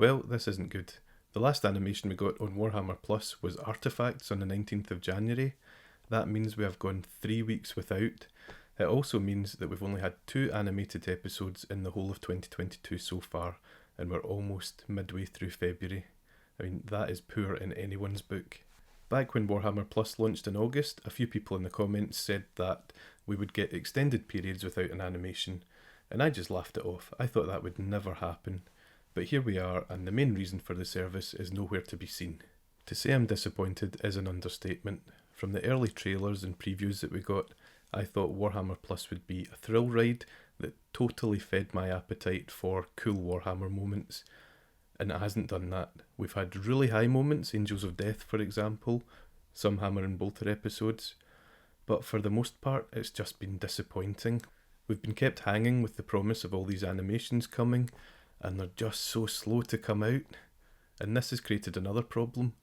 Well, this isn't good. The last animation we got on Warhammer Plus was Artifacts on the 19th of January. That means we have gone 3 weeks without. It also means that we've only had 2 animated episodes in the whole of 2022 so far, and we're almost midway through February. I mean, that is poor in anyone's book. Back when Warhammer Plus launched in August, a few people in the comments said that we would get extended periods without an animation, and I just laughed it off. I thought that would never happen. But here we are, and the main reason for the service is nowhere to be seen. To say I'm disappointed is an understatement. From the early trailers and previews that we got, I thought Warhammer Plus would be a thrill ride that totally fed my appetite for cool Warhammer moments, and it hasn't done that. We've had really high moments, Angels of Death for example, some Hammer and Bolter episodes, but for the most part it's just been disappointing. We've been kept hanging with the promise of all these animations coming, and they're just so slow to come out, and this has created another problem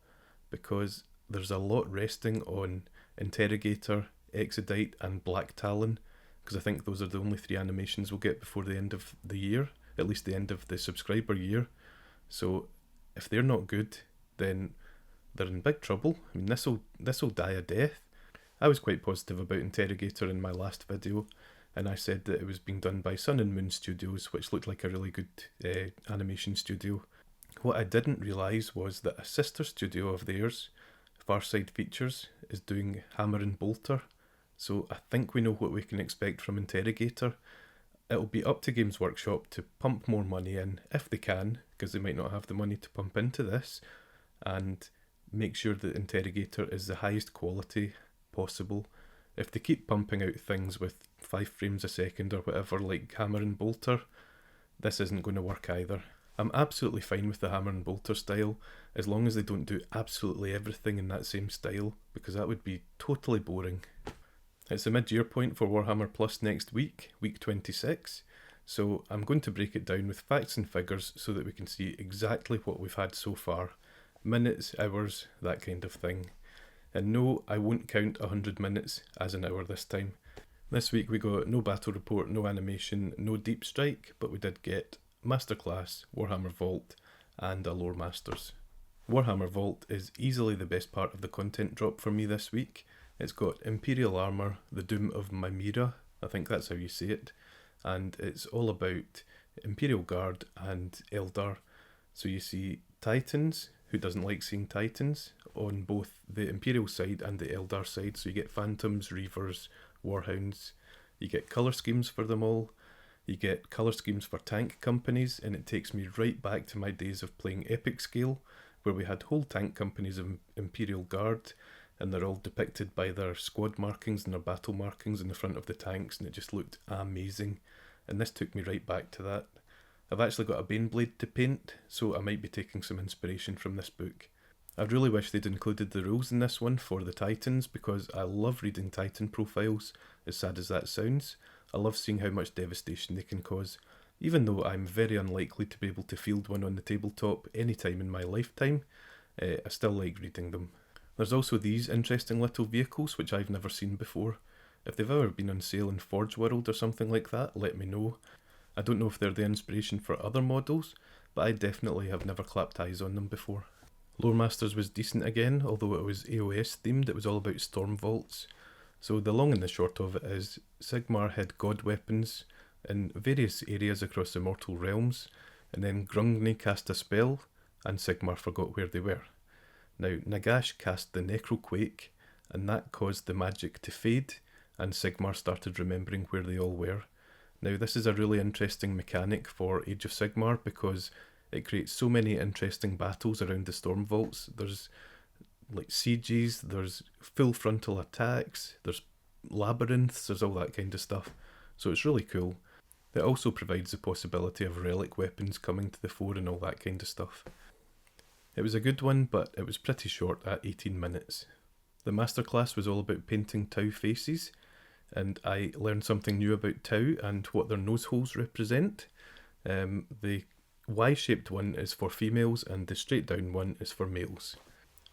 because there's a lot resting on Interrogator, Exodite and Black Talon, because I think those are the only 3 animations we'll get before the end of the year, at least the end of the subscriber year. So if they're not good, then they're in big trouble. I mean, this'll die a death. I was quite positive about Interrogator in my last video, and I said that it was being done by Sun and Moon Studios, which looked like a really good animation studio. What I didn't realise was that a sister studio of theirs, Farside Features, is doing Hammer and Bolter, so I think we know what we can expect from Interrogator. It'll be up to Games Workshop to pump more money in, if they can, because they might not have the money to pump into this, and make sure that Interrogator is the highest quality possible. If they keep pumping out things with 5 frames a second or whatever like Hammer and Bolter, this isn't going to work either. I'm absolutely fine with the Hammer and Bolter style, as long as they don't do absolutely everything in that same style, because that would be totally boring. It's the mid-year point for Warhammer Plus next week, week 26, so I'm going to break it down with facts and figures so that we can see exactly what we've had so far. Minutes, hours, that kind of thing. And no, I won't count 100 minutes as an hour this time. This week we got no battle report, no animation, no deep strike, but we did get Masterclass, Warhammer Vault, and a Loremasters. Warhammer Vault is easily the best part of the content drop for me this week. It's got Imperial Armour, the Doom of Mimira, I think that's how you say it, and it's all about Imperial Guard and Eldar. So you see Titans, who doesn't like seeing Titans, on both the Imperial side and the Eldar side, so you get Phantoms, Reavers, Warhounds, you get colour schemes for them all, you get colour schemes for tank companies, and it takes me right back to my days of playing Epic Scale, where we had whole tank companies of Imperial Guard, and they're all depicted by their squad markings and their battle markings in the front of the tanks, and it just looked amazing, and this took me right back to that. I've actually got a Baneblade to paint, so I might be taking some inspiration from this book. I really wish they'd included the rules in this one for the Titans, because I love reading Titan profiles, as sad as that sounds. I love seeing how much devastation they can cause, even though I'm very unlikely to be able to field one on the tabletop any time in my lifetime. I still like reading them. There's also these interesting little vehicles which I've never seen before. If they've ever been on sale in Forge World or something like that, let me know. I don't know if they're the inspiration for other models, but I definitely have never clapped eyes on them before. Loremasters was decent again, although it was AOS themed. It was all about storm vaults. So the long and the short of it is, Sigmar had god weapons in various areas across the mortal realms, and then Grungni cast a spell, and Sigmar forgot where they were. Now, Nagash cast the Necroquake, and that caused the magic to fade, and Sigmar started remembering where they all were. Now, this is a really interesting mechanic for Age of Sigmar, because it creates so many interesting battles around the storm vaults. There's like sieges, there's full frontal attacks, there's labyrinths, there's all that kind of stuff. So it's really cool. It also provides the possibility of relic weapons coming to the fore and all that kind of stuff. It was a good one, but it was pretty short at 18 minutes. The masterclass was all about painting Tau faces, and I learned something new about Tau and what their nose holes represent. The Y-shaped one is for females and the straight down one is for males.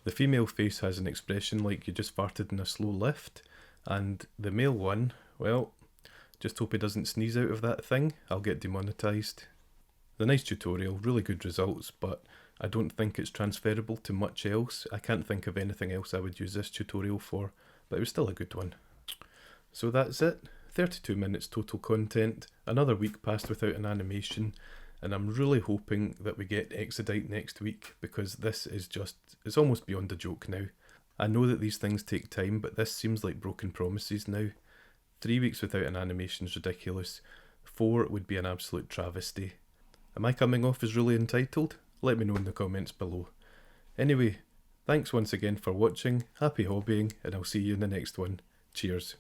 The female face has an expression like you just farted in a slow lift, and the male one, well, just hope he doesn't sneeze out of that thing, I'll get demonetised. The nice tutorial, really good results, but I don't think it's transferable to much else. I can't think of anything else I would use this tutorial for, but it was still a good one. So that's it. 32 minutes total content, another week passed without an animation, and I'm really hoping that we get Exodite next week, because this is just, it's almost beyond a joke now. I know that these things take time, but this seems like broken promises now. 3 weeks without an animation is ridiculous. 4 would be an absolute travesty. Am I coming off as really entitled? Let me know in the comments below. Anyway, thanks once again for watching, happy hobbying, and I'll see you in the next one. Cheers.